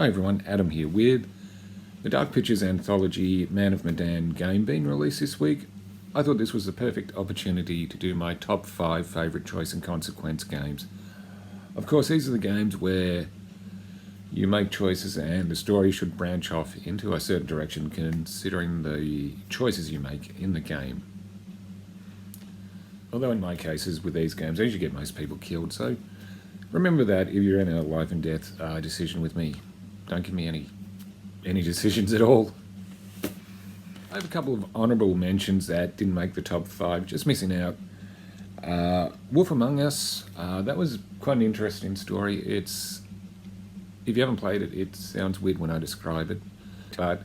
Hi everyone, Adam here with the Dark Pictures anthology Man of Medan game being released this week. I thought this was the perfect opportunity to do my top 5 favourite choice and consequence games. Of course, these are the games where you make choices and the story should branch off into a certain direction considering the choices you make in the game. Although in my cases with these games, I usually get most people killed, so remember that if you're in a life and death decision with me. Don't give me any decisions at all. I have a couple of honourable mentions that didn't make the top 5, just missing out. Wolf Among Us, that was quite an interesting story. If you haven't played it, it sounds weird when I describe it, but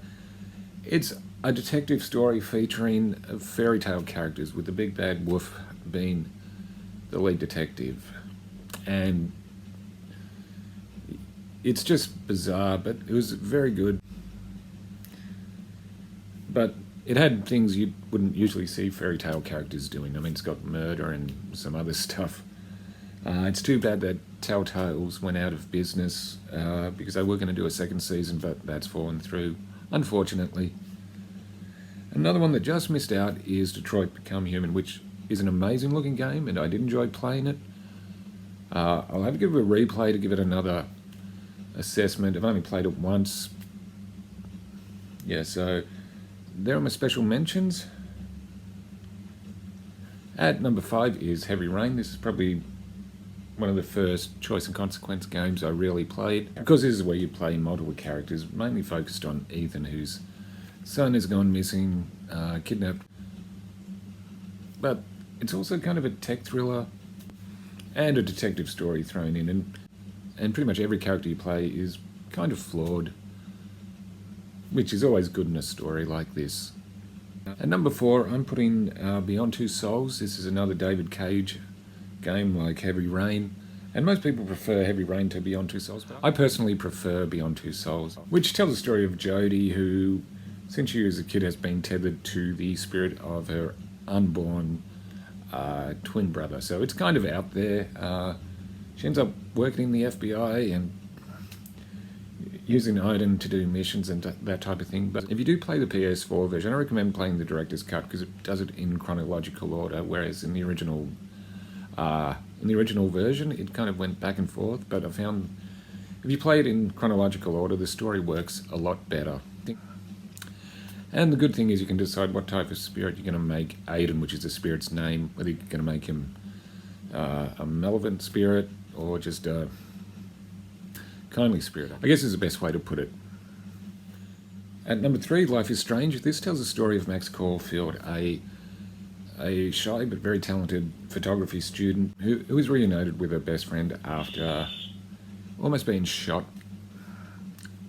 it's a detective story featuring fairy tale characters with the big bad wolf being the lead detective. And it's just bizarre, but it was very good. But it had things you wouldn't usually see fairy tale characters doing. I mean, it's got murder and some other stuff. It's too bad that Telltale's went out of business because they were going to do a second season, but that's fallen through, unfortunately. Another one that just missed out is Detroit Become Human, which is an amazing looking game, and I did enjoy playing it. I'll have to give it a replay to give it another assessment. I've only played it once. Yeah, so there are my special mentions. At number 5 is Heavy Rain. This is probably one of the first choice and consequence games I really played, because this is where you play multiple characters, mainly focused on Ethan, whose son has gone missing, kidnapped. But it's also kind of a tech thriller and a detective story thrown in, and pretty much every character you play is kind of flawed, which is always good in a story like this. At number 4, I'm putting Beyond Two Souls. This is another David Cage game like Heavy Rain, and most people prefer Heavy Rain to Beyond Two Souls, but I personally prefer Beyond Two Souls, which tells the story of Jodie, who since she was a kid has been tethered to the spirit of her unborn twin brother. So it's kind of out there. She ends up working in the FBI and using Iden to do missions and that type of thing. But if you do play the PS4 version, I recommend playing the director's cut because it does it in chronological order, whereas in the original version it kind of went back and forth. But I found if you play it in chronological order, the story works a lot better. And the good thing is you can decide what type of spirit you're going to make Aiden, which is the spirit's name, whether you're going to make him a malevolent spirit or just a kindly spirit, I guess is the best way to put it. At number 3, Life is Strange. This tells the story of Max Caulfield, a shy but very talented photography student who is reunited with her best friend after almost being shot.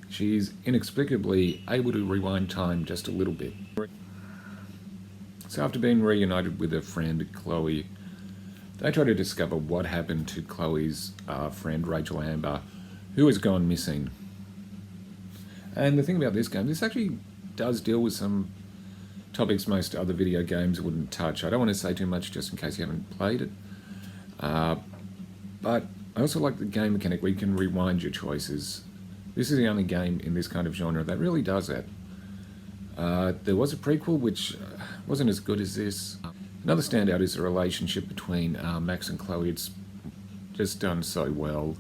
She's inexplicably able to rewind time just a little bit. So after being reunited with her friend Chloe, they try to discover what happened to Chloe's friend Rachel Amber, who has gone missing. And the thing about this game, this actually does deal with some topics most other video games wouldn't touch. I don't want to say too much just in case you haven't played it. But I also like the game mechanic where you can rewind your choices. This is the only game in this kind of genre that really does that. There was a prequel which wasn't as good as this. Another standout is the relationship between Max and Chloe. It's just done so well.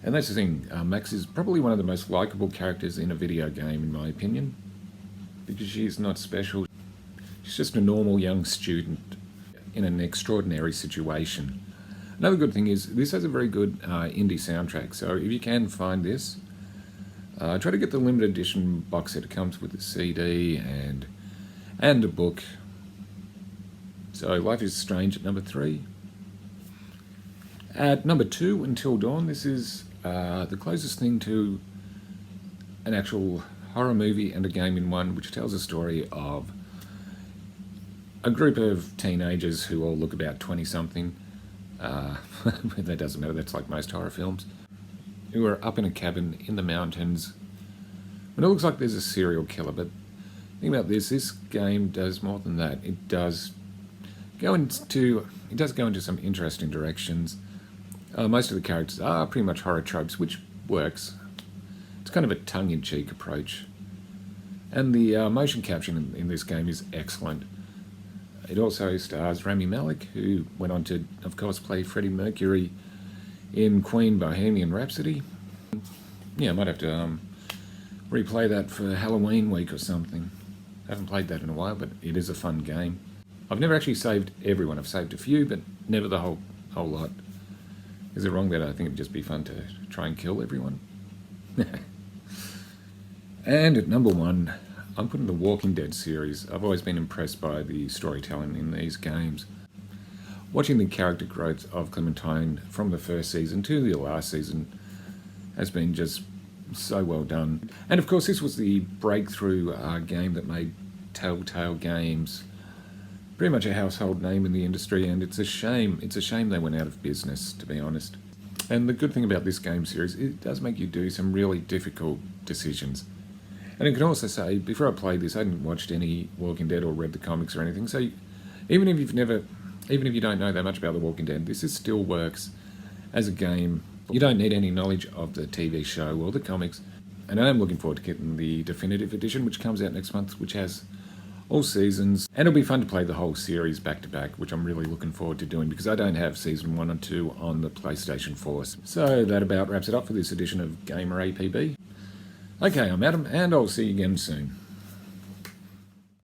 And that's the thing, Max is probably one of the most likeable characters in a video game, in my opinion, because she's not special. She's just a normal young student in an extraordinary situation. Another good thing is this has a very good indie soundtrack, so if you can find this, try to get the limited edition box set. It comes with a CD and a book. So Life is Strange at number 3. At number 2, Until Dawn. This is the closest thing to an actual horror movie and a game in one, which tells a story of a group of teenagers who all look about 20-something. That doesn't matter, that's like most horror films. Who are up in a cabin in the mountains. And it looks like there's a serial killer, but the thing about this game does more than that. It does go into some interesting directions. Most of the characters are pretty much horror tropes, which works. It's It's kind of a tongue-in-cheek approach. And the motion capture in this game is excellent. It also stars Rami Malek, who went on to, of course, play Freddie Mercury in Queen Bohemian Rhapsody. Yeah, I might have to replay that for Halloween week or something. I haven't played that in a while, but it is a fun game. I've never actually saved everyone. I've saved a few, but never the whole lot. Is it wrong that I think it'd just be fun to try and kill everyone? And at number 1, I'm putting the Walking Dead series. I've always been impressed by the storytelling in these games. Watching the character growth of Clementine from the first season to the last season has been just so well done. And of course, this was the breakthrough game that made Telltale Games pretty much a household name in the industry, and it's a shame they went out of business, to be honest. And the good thing about this game series, it does make you do some really difficult decisions. And I can also say, before I played this, I hadn't watched any Walking Dead or read the comics or anything, so even if you don't know that much about The Walking Dead, this still works as a game. You don't need any knowledge of the TV show or the comics. And I am looking forward to getting the definitive edition, which comes out next month, which has all seasons. And it'll be fun to play the whole series back to back, which I'm really looking forward to doing because I don't have season 1 and 2 on the PlayStation 4. So that about wraps it up for this edition of Gamer APB. Okay, I'm Adam, and I'll see you again soon.